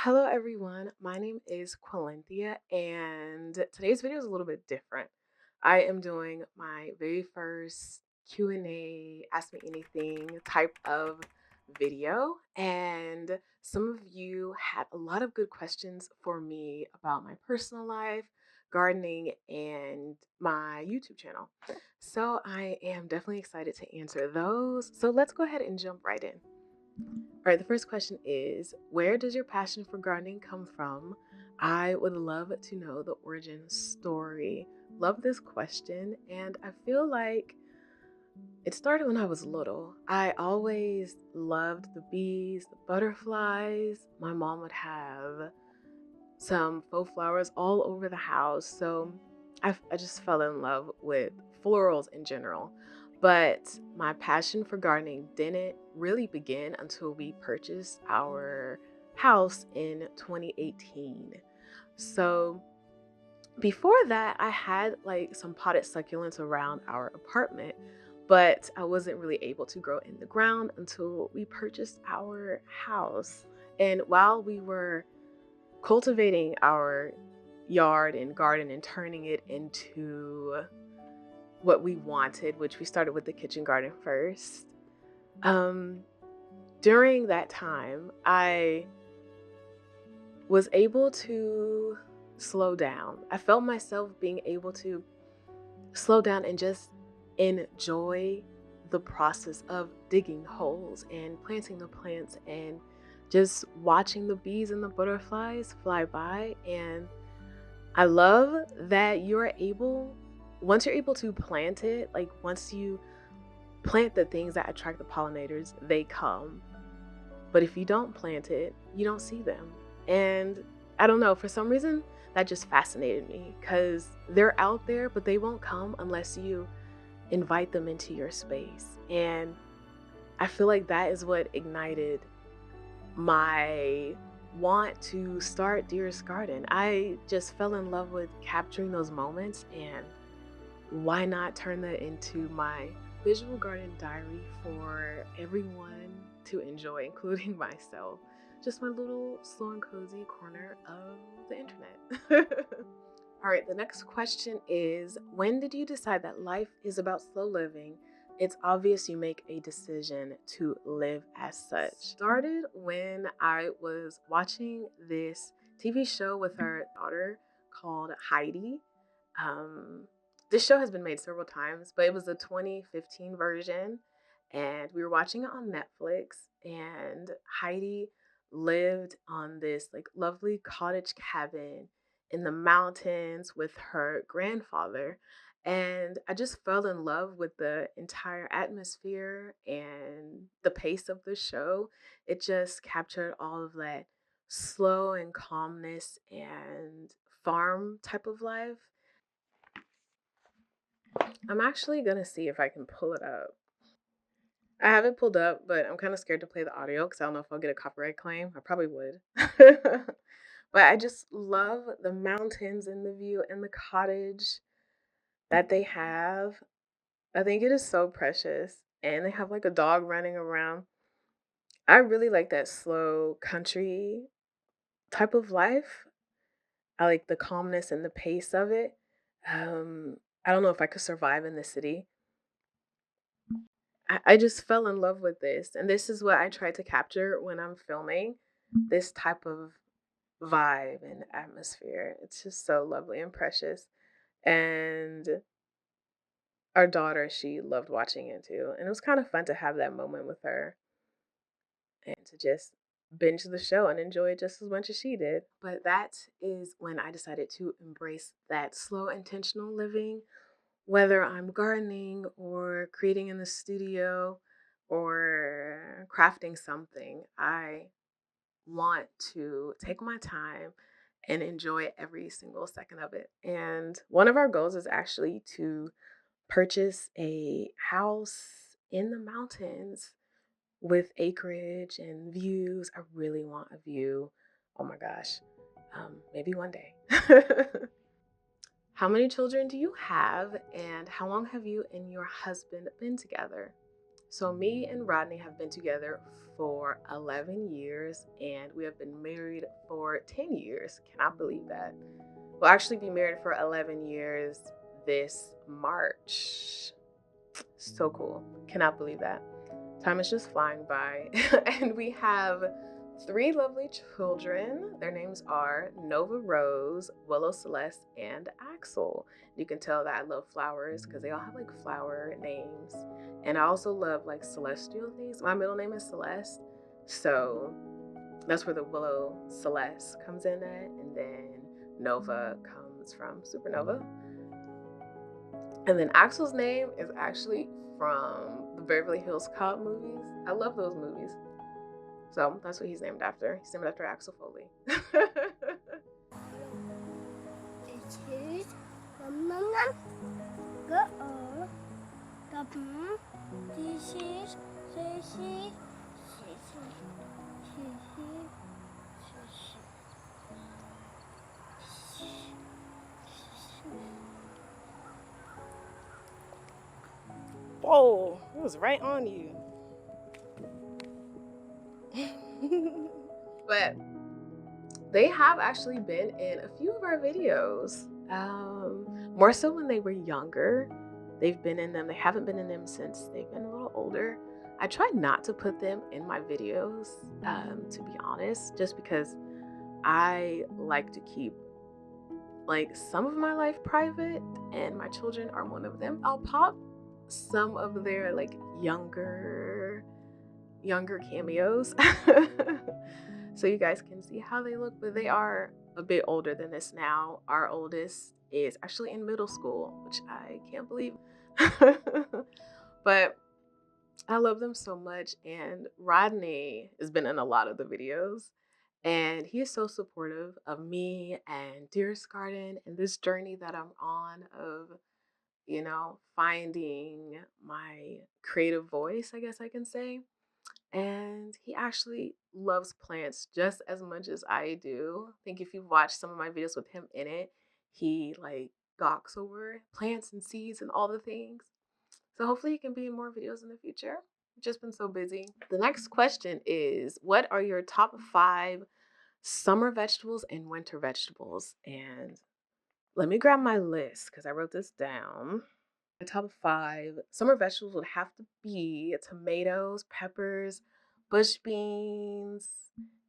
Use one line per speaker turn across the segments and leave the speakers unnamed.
Hello everyone, my name is Quilenthia and today's video is a little bit different. I am doing my very first Q&A, ask me anything type of video, and some of you had a lot of good questions for me about my personal life, gardening, and my YouTube channel. So I am definitely excited to answer those. So let's go ahead and jump right in. All right, the first question is, where does your passion for gardening come from? I would love to know the origin story. Love this question, and I feel like it started when I was little. I always loved the bees, the butterflies. My mom would have some faux flowers all over the house. So I just fell in love with florals in general. But my passion for gardening didn't really begin until we purchased our house in 2018. So before that, I had like some potted succulents around our apartment, but I wasn't really able to grow in the ground until we purchased our house. And while we were cultivating our yard and garden and turning it into what we wanted, which we started with the kitchen garden first. Um, During that time, I was able to slow down. I felt myself being able to slow down and just enjoy the process of digging holes and planting the plants and just watching the bees and the butterflies fly by. And I love that once you're able to plant it, like once you plant the things that attract the pollinators, they come. But if you don't plant it, you don't see them. And I don't know, for some reason, that just fascinated me because they're out there, but they won't come unless you invite them into your space. And I feel like that is what ignited my want to start Dearest Garden. I just fell in love with capturing those moments, and why not turn that into my visual garden diary for everyone to enjoy, including myself. Just my little slow and cozy corner of the internet. All right, the next question is, when did you decide that life is about slow living? It's obvious you make a decision to live as such. Started when I was watching this TV show with our daughter called Heidi. Um, this show has been made several times, but it was the 2015 version, and we were watching it on Netflix. And Heidi lived on this like lovely cottage cabin in the mountains with her grandfather. And I just fell in love with the entire atmosphere and the pace of the show. It just captured all of that slow and calmness and farm type of life. I'm actually gonna see if I can pull it up. I have it pulled up, but I'm kind of scared to play the audio because I don't know if I'll get a copyright claim. I probably would. But I just love the mountains and the view and the cottage that they have. I think it is so precious. And they have like a dog running around. I really like that slow country type of life. I like the calmness and the pace of it. I don't know if I could survive in the city. I just fell in love with this. And this is what I try to capture when I'm filming this type of vibe and atmosphere. It's just so lovely and precious. And our daughter, she loved watching it too. And it was kind of fun to have that moment with her and to just binge the show and enjoy it just as much as she did. But that is when I decided to embrace that slow, intentional living, whether I'm gardening or creating in the studio or crafting something. I want to take my time and enjoy every single second of it. And one of our goals is actually to purchase a house in the mountains with acreage and views. I really want a view. Oh my gosh. Maybe one day. How many children do you have, and how long have you and your husband been together? So me and Rodney have been together for 11 years and we have been married for 10 years. Cannot believe that. We'll actually be married for 11 years this March. So cool. Cannot believe that. Time is just flying by. And we have three lovely children. Their names are Nova Rose, Willow Celeste, and Axel. You can tell that I love flowers because they all have like flower names. And I also love like celestial things. My middle name is Celeste. So that's where the Willow Celeste comes in at. And then Nova comes from Supernova. And then Axel's name is actually from the Beverly Hills Cop movies. I love those movies. So that's what he's named after. He's named after Axel Foley. Whoa, it was right on you. But they have actually been in a few of our videos. More so when they were younger. They've been in them. They haven't been in them since they've been a little older. I try not to put them in my videos, to be honest, just because I like to keep like some of my life private, and my children are one of them. I'll pop some of their like younger cameos so you guys can see how they look, but they are a bit older than this now. Our oldest is actually in middle school, which I can't believe. But I love them so much, and Rodney has been in a lot of the videos, and he is so supportive of me and Dearest Garden and this journey that I'm on of, finding my creative voice, I guess I can say. And he actually loves plants just as much as I do. I think if you've watched some of my videos with him in it, he like gawks over plants and seeds and all the things. So hopefully he can be in more videos in the future. I've just been so busy. The next question is, what are your top 5 summer vegetables and winter vegetables? And let me grab my list because I wrote this down. My top 5 summer vegetables would have to be tomatoes, peppers, bush beans,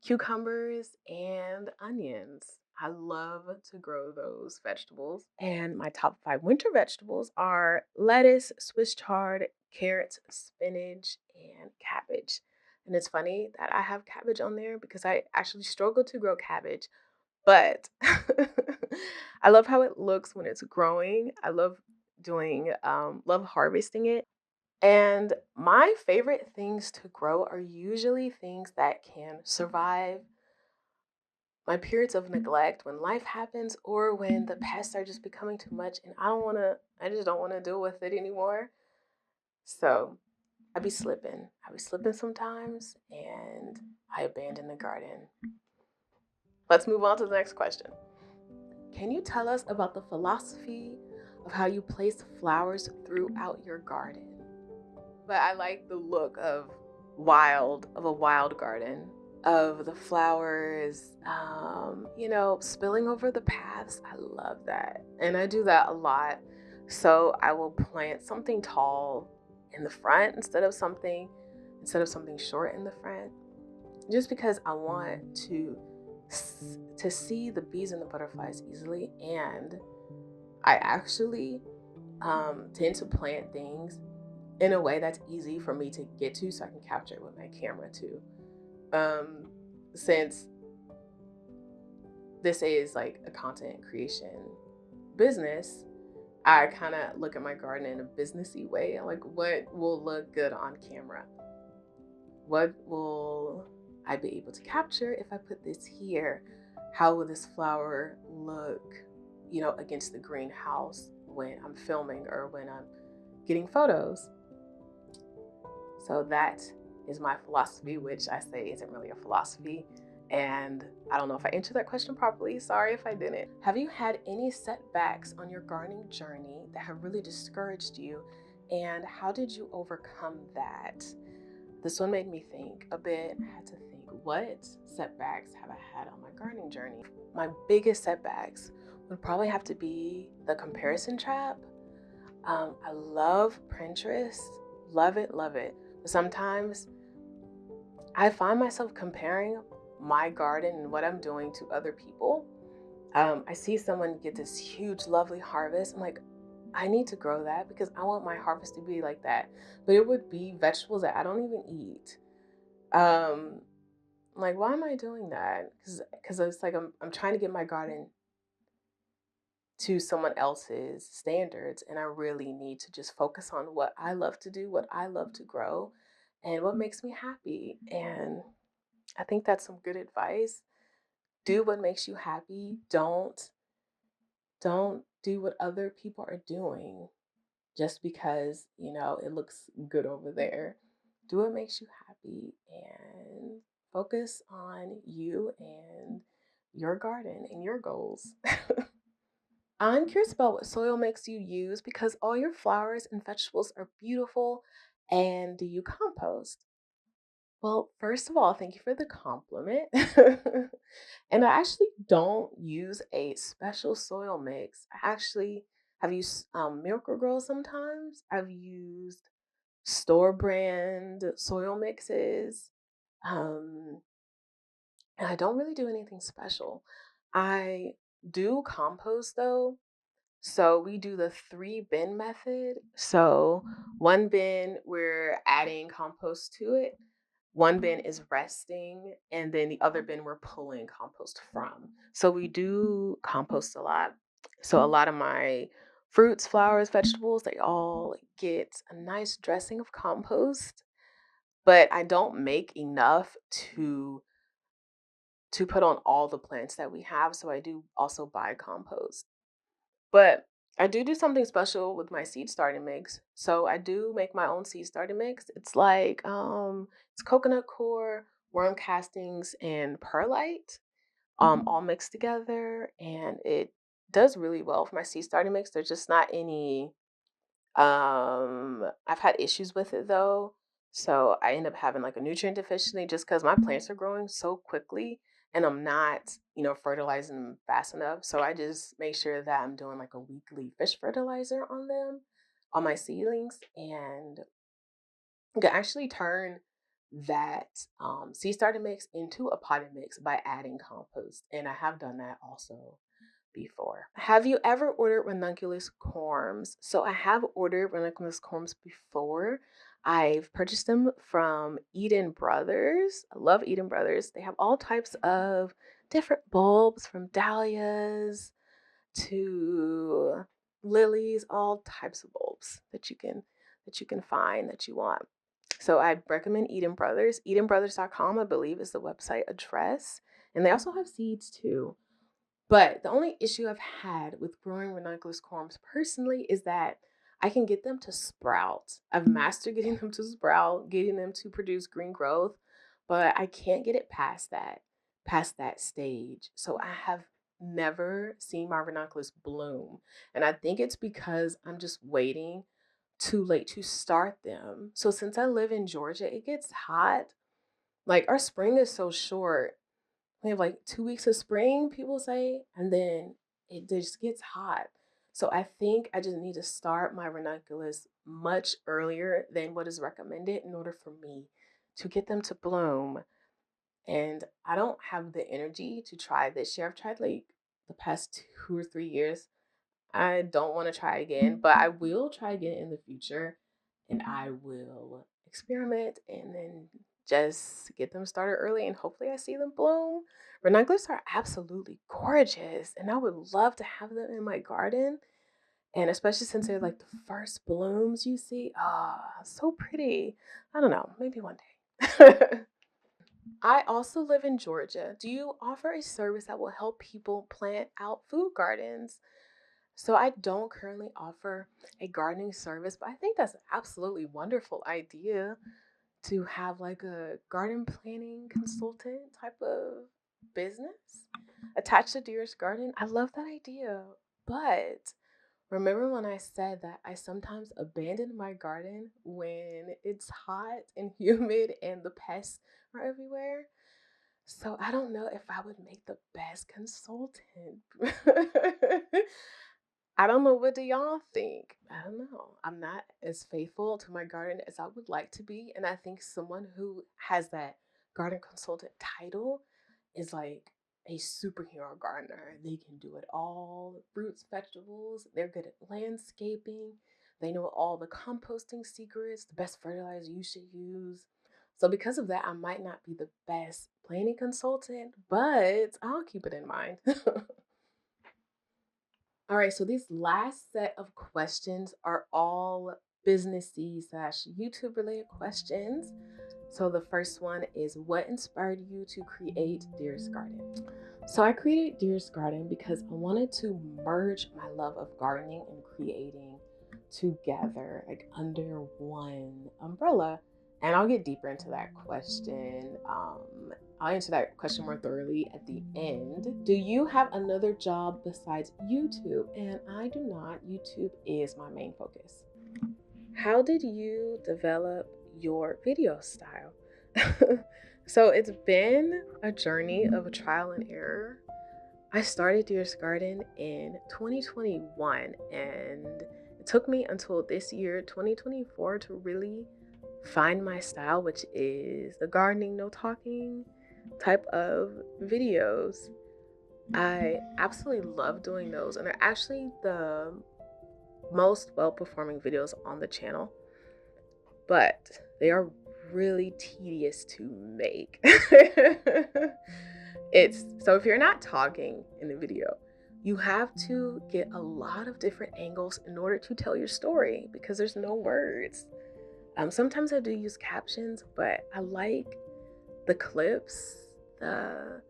cucumbers, and onions. I love to grow those vegetables. And my top 5 winter vegetables are lettuce, Swiss chard, carrots, spinach, and cabbage. And it's funny that I have cabbage on there because I actually struggle to grow cabbage, but I love how it looks when it's growing. I love love harvesting it. And my favorite things to grow are usually things that can survive my periods of neglect when life happens or when the pests are just becoming too much and I just don't want to deal with it anymore. So I be slipping. I be slipping sometimes and I abandon the garden. Let's move on to the next question. Can you tell us about the philosophy of how you place flowers throughout your garden? But I like the look of a wild garden, of the flowers, spilling over the paths. I love that. And I do that a lot. So I will plant something tall in the front instead of something short in the front, just because I want to see the bees and the butterflies easily. And I actually tend to plant things in a way that's easy for me to get to so I can capture it with my camera too. Since this is like a content creation business, I kind of look at my garden in a businessy way. I'm like, what will look good on camera? What will I be able to capture if I put this here? How will this flower look, against the greenhouse when I'm filming or when I'm getting photos? So that is my philosophy, which I say isn't really a philosophy. And I don't know if I answered that question properly. Sorry if I didn't. Have you had any setbacks on your gardening journey that have really discouraged you? and how did you overcome that? This one made me think a bit. I had to think, what setbacks have I had on my gardening journey? My biggest setbacks would probably have to be the comparison trap. I love Pinterest, love it, love it. But sometimes I find myself comparing my garden and what I'm doing to other people. I see someone get this huge, lovely harvest. I'm like, I need to grow that because I want my harvest to be like that. But it would be vegetables that I don't even eat. Um, like, why am I doing that? Because it's like I'm trying to get my garden to someone else's standards, and I really need to just focus on what I love to do, what I love to grow, and what makes me happy. And I think that's some good advice. Do what makes you happy. Don't do what other people are doing just because, it looks good over there. Do what makes you happy and focus on you and your garden and your goals. I'm curious about what soil mix you use because all your flowers and vegetables are beautiful. And do you compost? Well, first of all, thank you for the compliment. And I actually don't use a special soil mix. I actually have used Miracle-Gro sometimes. I've used store brand soil mixes. Um, and I don't really do anything special. I do compost though. So we do the 3 bin method. So 1 bin, we're adding compost to it. 1 bin is resting, and then the other bin we're pulling compost from. So we do compost a lot. So a lot of my fruits, flowers, vegetables, they all get a nice dressing of compost, but I don't make enough to put on all the plants that we have. So I do also buy compost. But I do something special with my seed starting mix. So I do make my own seed starting mix. It's like it's coconut core, worm castings, and perlite, all mixed together, and it does really well for my seed starting mix. There's just not any I've had issues with it though. So I end up having like a nutrient deficiency just because my plants are growing so quickly and I'm not, fertilizing them fast enough. So I just make sure that I'm doing like a weekly fish fertilizer on them, on my seedlings, and you can actually turn that seed starter mix into a potted mix by adding compost. And I have done that also before. Have you ever ordered ranunculus corms? So I have ordered ranunculus corms before. I've purchased them from Eden Brothers. I love Eden Brothers. They have all types of different bulbs from dahlias to lilies, all types of bulbs that you can find that you want. So I recommend Eden Brothers. EdenBrothers.com, I believe, is the website address. And they also have seeds too. But the only issue I've had with growing ranunculus corms personally is that I can get them to sprout. I've mastered getting them to sprout, getting them to produce green growth, but I can't get it past that stage. So I have never seen my ranunculus bloom. And I think it's because I'm just waiting too late to start them. So since I live in Georgia, it gets hot. Like our spring is so short. We have like 2 weeks of spring, people say, and then it just gets hot. So I think I just need to start my ranunculus much earlier than what is recommended in order for me to get them to bloom. And I don't have the energy to try this year. I've tried like the past 2 or 3 years. I don't want to try again, but I will try again in the future and I will experiment and then just get them started early and hopefully I see them bloom. Ranunculus are absolutely gorgeous and I would love to have them in my garden. And especially since they're like the first blooms you see. Oh, so pretty. I don't know, maybe one day. I also live in Georgia. Do you offer a service that will help people plant out food gardens? So I don't currently offer a gardening service, but I think that's an absolutely wonderful idea to have like a garden planning consultant type of business attached to Dearest Garden. I love that idea. But Remember when I said that I sometimes abandon my garden when it's hot and humid and the pests are everywhere? So I don't know if I would make the best consultant. I don't know. What do y'all think? I don't know. I'm not as faithful to my garden as I would like to be. And I think someone who has that garden consultant title is like a superhero gardener. They can do it all, fruits, vegetables. They're good at landscaping. They know all the composting secrets, the best fertilizer you should use. So, because of that, I might not be the best planning consultant, but I'll keep it in mind. All right, so these last set of questions are all businessy slash YouTube related questions. So the first one is, what inspired you to create Dearest Garden? So I created Dearest Garden because I wanted to merge my love of gardening and creating together, like under one umbrella. And I'll get deeper into that question. I'll answer that question more thoroughly at the end. Do you have another job besides YouTube? And I do not. YouTube is my main focus. How did you develop your video style? So it's been a journey of trial and error. I started Dearest Garden in 2021, and it took me until this year, 2024, to really find my style, which is the gardening, no talking type of videos. I absolutely love doing those, and they're actually the most well-performing videos on the channel, but they are really tedious to make. It's so if you're not talking in the video, you have to get a lot of different angles in order to tell your story because there's no words. Sometimes I do use captions, but I like the clips, the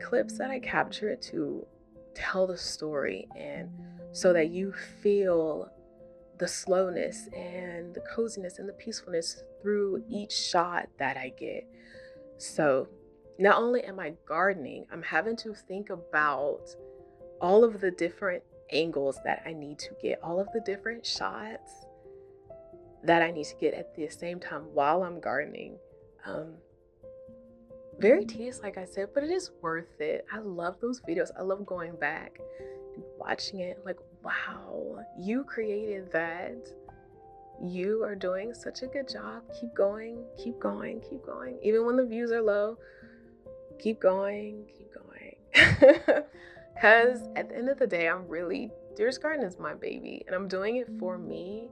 clips that I capture to tell the story, and so that you feel the slowness and the coziness and the peacefulness through each shot that I get. So not only am I gardening, I'm having to think about all of the different angles that I need to get, all of the different shots that I need to get at the same time while I'm gardening. Very tedious, like I said, but it is worth it. I love those videos. I love going back and watching it. Like, wow, you created that. You are doing such a good job. Keep going, keep going, keep going. Even when the views are low, keep going, keep going. Because at the end of the day, Dearest Garden is my baby, and I'm doing it for me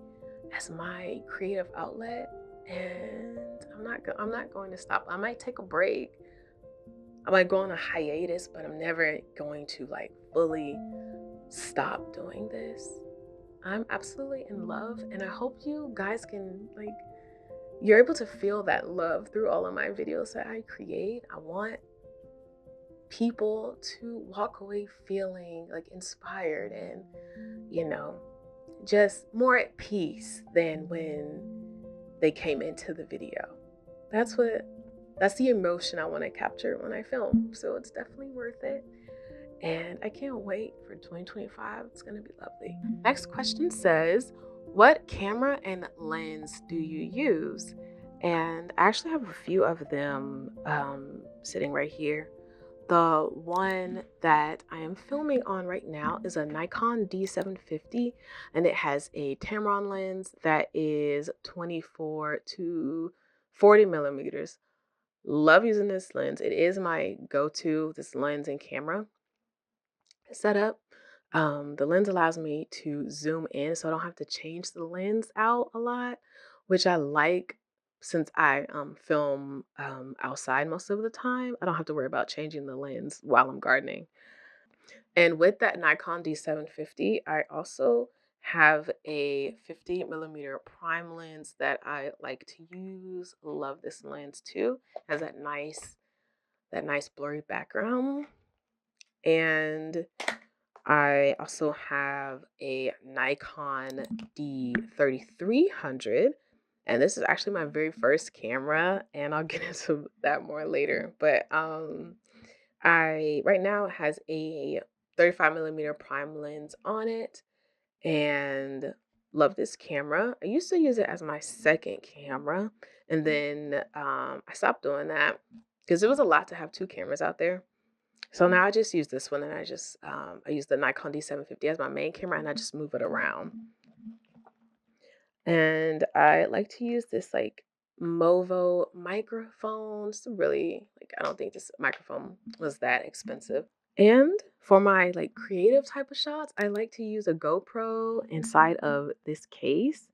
as my creative outlet. And I'm not going to stop. I might take a break. I might go on a hiatus, but I'm never going to like fully stop doing this. I'm absolutely in love, and I hope you guys can you're able to feel that love through all of my videos that I create. I want people to walk away feeling like inspired and, just more at peace than when they came into the video. That's the emotion I want to capture when I film. So it's definitely worth it. And I can't wait for 2025. It's going to be lovely. Next question says, what camera and lens do you use? And I actually have a few of them sitting right here. The one that I am filming on right now is a Nikon D750, and it has a Tamron lens that is 24 to 40 millimeters. Love using this lens. It is my go-to, this lens and camera setup. The lens allows me to zoom in, so I don't have to change the lens out a lot, which I like since I film outside most of the time. I don't have to worry about changing the lens while I'm gardening. And with that Nikon D750, I also have a 50 millimeter prime lens that I like to use. Love this lens too. It has that nice blurry background. And I also have a Nikon D3300, and this is actually my very first camera, and I'll get into that more later. But I right now it has a 35 millimeter prime lens on it, and love this camera. I used to use it as my second camera, and then I stopped doing that because it was a lot to have two cameras out there. So now I just use this one, and I use the Nikon D750 as my main camera, and I just move it around. And I like to use this like Movo microphone. It's really like, I don't think this microphone was that expensive. And for my like creative type of shots, I like to use a GoPro inside of this case.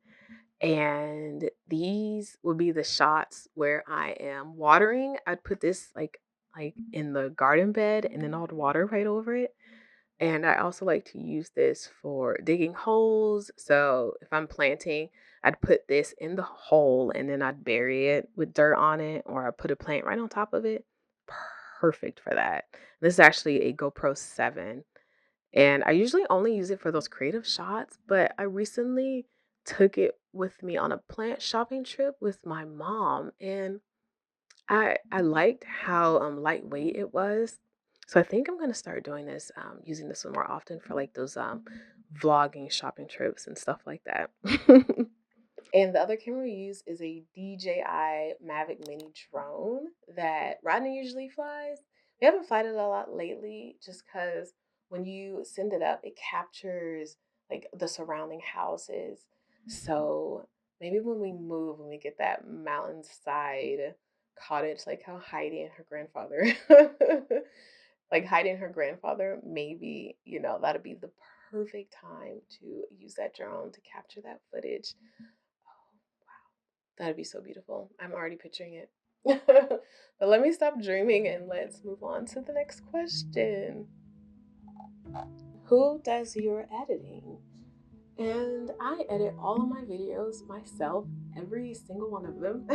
And these would be the shots where I am watering. I'd put this like in the garden bed, and then I'd water right over it. And I also like to use this for digging holes. So if I'm planting, I'd put this in the hole, and then I'd bury it with dirt on it, or I put a plant right on top of it. Perfect for that. This is actually a GoPro 7. And I usually only use it for those creative shots, but I recently took it with me on a plant shopping trip with my mom, and I liked how lightweight it was. So I think I'm gonna start doing this, using this one more often for like those vlogging shopping trips and stuff like that. And the other camera we use is a DJI Mavic Mini drone that Rodney usually flies. We haven't flied it a lot lately just because when you send it up, it captures like the surrounding houses. So maybe when we move, when we get that mountainside cottage, like how Heidi and her grandfather, like Heidi and her grandfather, maybe, that'd be the perfect time to use that drone to capture that footage. That'd be so beautiful. I'm already picturing it. But let me stop dreaming and let's move on to the next question. Who does your editing? And I edit all of my videos myself, every single one of them.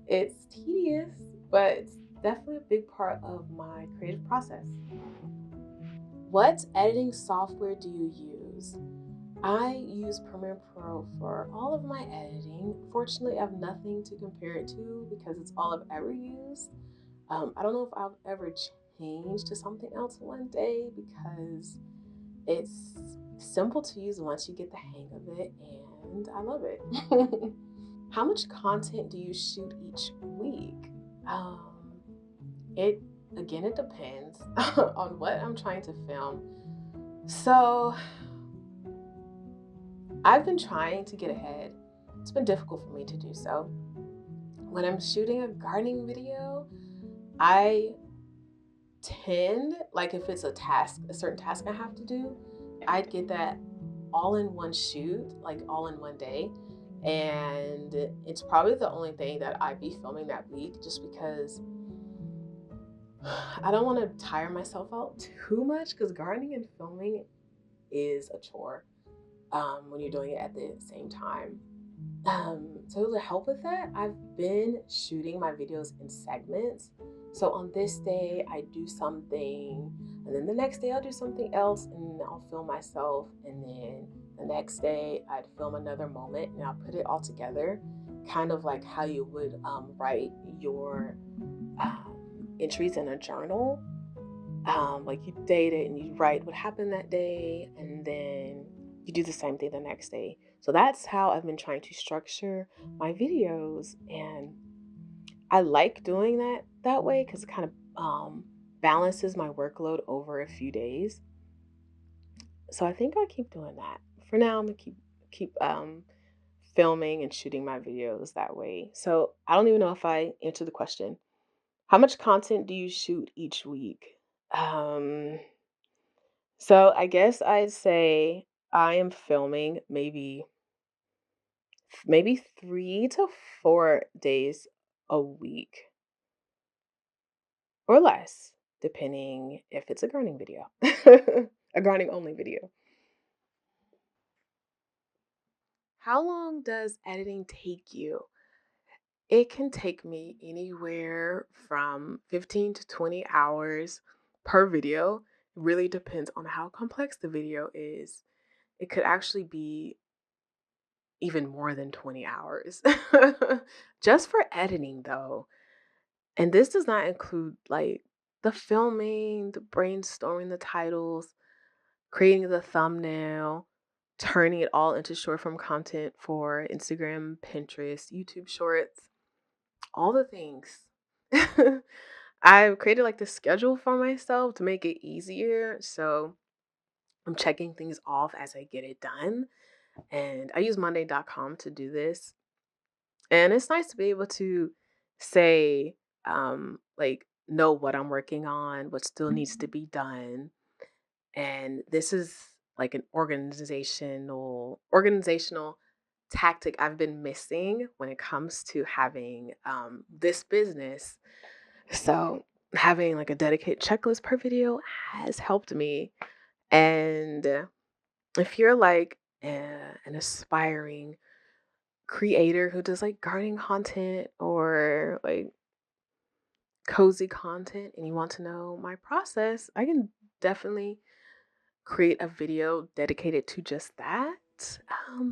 It's tedious, but it's definitely a big part of my creative process. What editing software do you use? I use Premiere Pro for all of my editing. Fortunately, I have nothing to compare it to because it's all I've ever used. I don't know if I'll ever change to something else one day because it's simple to use once you get the hang of it, and I love it. How much content do you shoot each week? Um, it it depends on what I'm trying to film. So I've been trying to get ahead. It's been difficult for me to do so. When I'm shooting a gardening video, I tend, like if it's a certain task I have to do, I'd get that all in one shoot, like all in one day. And it's probably the only thing that I'd be filming that week just because I don't want to tire myself out too much because gardening and filming is a chore when you're doing it at the same time. So to help with that, I've been shooting my videos in segments. So on this day, I do something, and then the next day I'll do something else, and I'll film myself, and then the next day I'd film another moment, and I'll put it all together, kind of like how you would write your entries in a journal. Like you date it and you write what happened that day, and then you do the same thing the next day. So that's how I've been trying to structure my videos, and I like doing that way because it kind of balances my workload over a few days. So I think I'll keep doing that. For now, I'm gonna keep filming and shooting my videos that way. So I don't even know if I answered the question. How much content do you shoot each week? Um, so I guess I'd say I am filming maybe 3 to 4 days a week or less, depending if it's a gardening video, a gardening only video. How long does editing take you? It can take me anywhere from 15 to 20 hours per video. It really depends on how complex the video is. It could actually be even more than 20 hours just for editing, though. And this does not include like the filming, the brainstorming, the titles, creating the thumbnail. turning it all into short form content for Instagram, Pinterest, YouTube Shorts, all the things. I've created like this schedule for myself to make it easier. So I'm checking things off as I get it done. And I use Monday.com to do this. And it's nice to be able to say, like, know what I'm working on, what still needs to be done. And this is like an organizational tactic I've been missing when it comes to having this business. So having like a dedicated checklist per video has helped me. And if you're like an aspiring creator who does like gardening content or like cozy content and you want to know my process, I can definitely create a video dedicated to just that.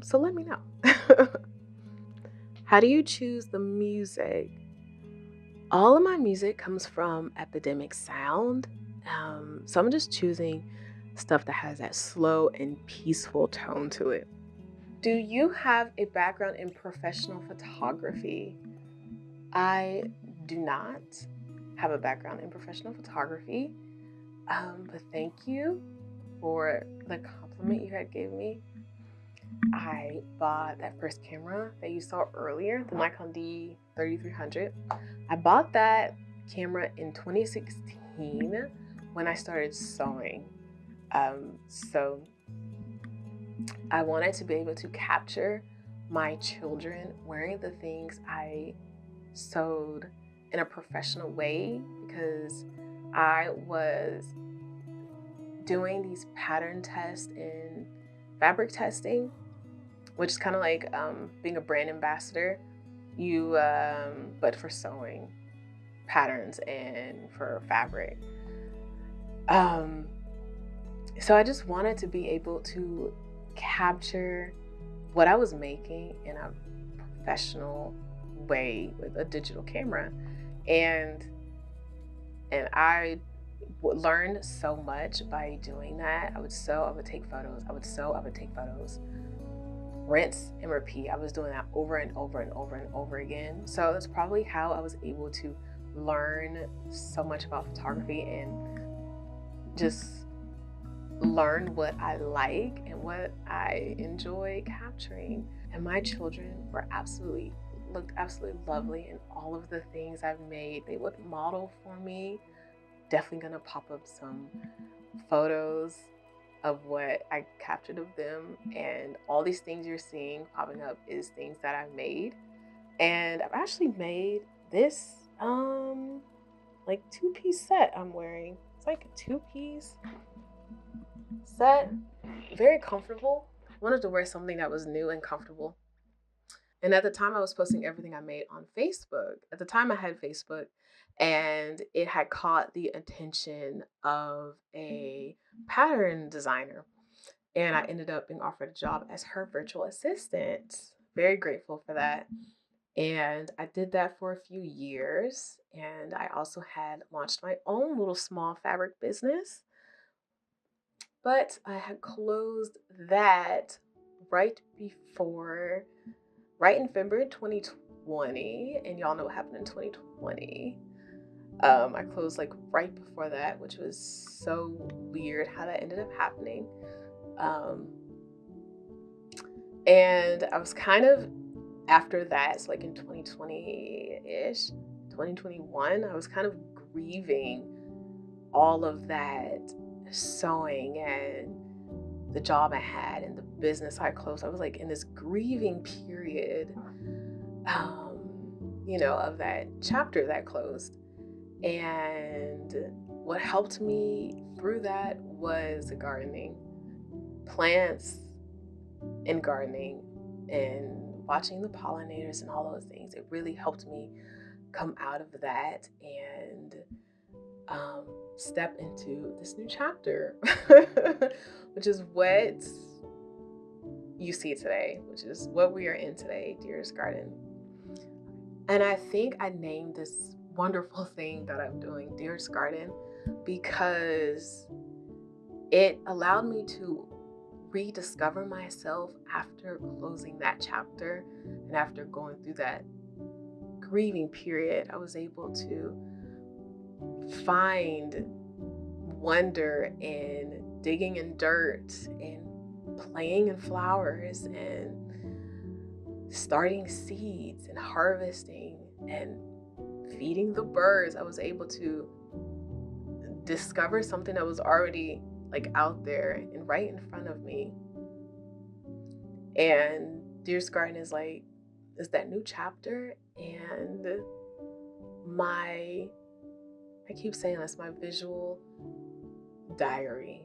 So let me know. How do you choose the music? All of my music comes from Epidemic Sound. So I'm just choosing stuff that has that slow and peaceful tone to it. Do you have a background in professional photography? I do not have a background in professional photography, but thank you for the compliment you had gave me. I bought that first camera that you saw earlier, the Nikon D3300. I bought that camera in 2016 when I started sewing. So I wanted to be able to capture my children wearing the things I sewed in a professional way, because I was doing these pattern tests and fabric testing, which is kind of like being a brand ambassador, but for sewing patterns and for fabric. So I just wanted to be able to capture what I was making in a professional way with a digital camera, and I learned so much by doing that. I would sew, I would take photos, I would sew, I would take photos, rinse and repeat. I was doing that over and over and over and over again. So that's probably how I was able to learn so much about photography and just learn what I like and what I enjoy capturing. And my children looked absolutely lovely in all of the things I've made. They would model for me. Definitely gonna pop up some photos of what I captured of them, and all these things you're seeing popping up is things that I've made. And I've actually made this like 2-piece set I'm wearing. It's like a 2-piece set, very comfortable. I wanted to wear something that was new and comfortable. And at the time I was posting everything I made on Facebook. At the time I had Facebook, and it had caught the attention of a pattern designer. And I ended up being offered a job as her virtual assistant. Very grateful for that. And I did that for a few years. And I also had launched my own little small fabric business. But I had closed that right in February 2020. And y'all know what happened in 2020. I closed like right before that, which was so weird how that ended up happening. And I was kind of, after that, so like in 2020-ish, 2021, I was kind of grieving all of that sewing and the job I had and the business I closed. I was like in this grieving period, of that chapter that closed. And what helped me through that was gardening, plants and gardening, and watching the pollinators and all those things. It really helped me come out of that and step into this new chapter, which is what you see today, which is what we are in today, Dearest Garden. And I think I named this wonderful thing that I'm doing Dearest Garden because it allowed me to rediscover myself after closing that chapter and after going through that grieving period. I was able to find wonder in digging in dirt and playing in flowers and starting seeds and harvesting and feeding the birds. I was able to discover something that was already like out there and right in front of me. And Dearest Garden is that new chapter, and I keep saying that's my visual diary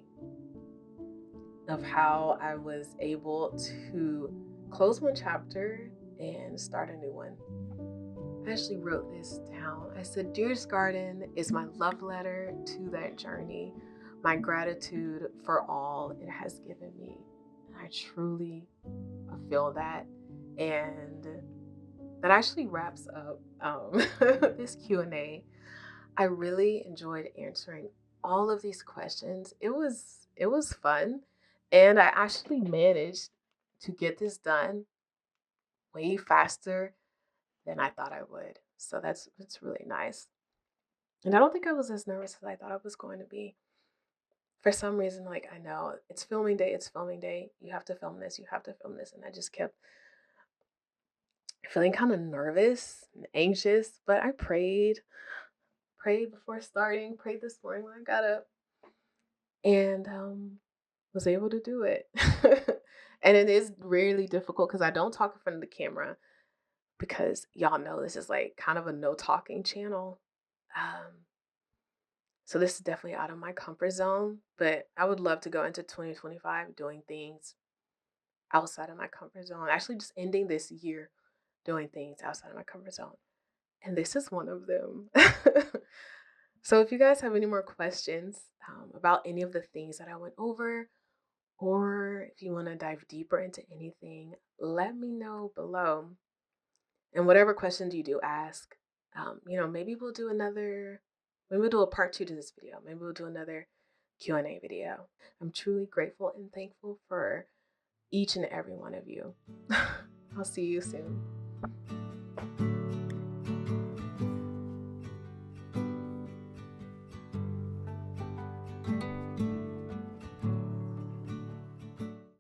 of how I was able to close one chapter and start a new one. I actually wrote this down. I said, Dearest Garden is my love letter to that journey, my gratitude for all it has given me. I truly feel that. And that actually wraps up this Q&A. I really enjoyed answering all of these questions. It was fun, and I actually managed to get this done way faster than I thought I would. So that's really nice. And I don't think I was as nervous as I thought I was going to be. For some reason, like, I know it's filming day, you have to film this, and I just kept feeling kind of nervous and anxious, but I prayed before starting, prayed this morning when I got up, and was able to do it. And it is really difficult because I don't talk in front of the camera, because y'all know this is like kind of a no talking channel. So this is definitely out of my comfort zone, but I would love to go into 2025 doing things outside of my comfort zone. Actually, just ending this year doing things outside of my comfort zone. And this is one of them. So if you guys have any more questions about any of the things that I went over, or if you want to dive deeper into anything, let me know below. And whatever questions you do ask, maybe we'll do a part 2 to this video. Maybe we'll do another Q&A video. I'm truly grateful and thankful for each and every one of you. I'll see you soon.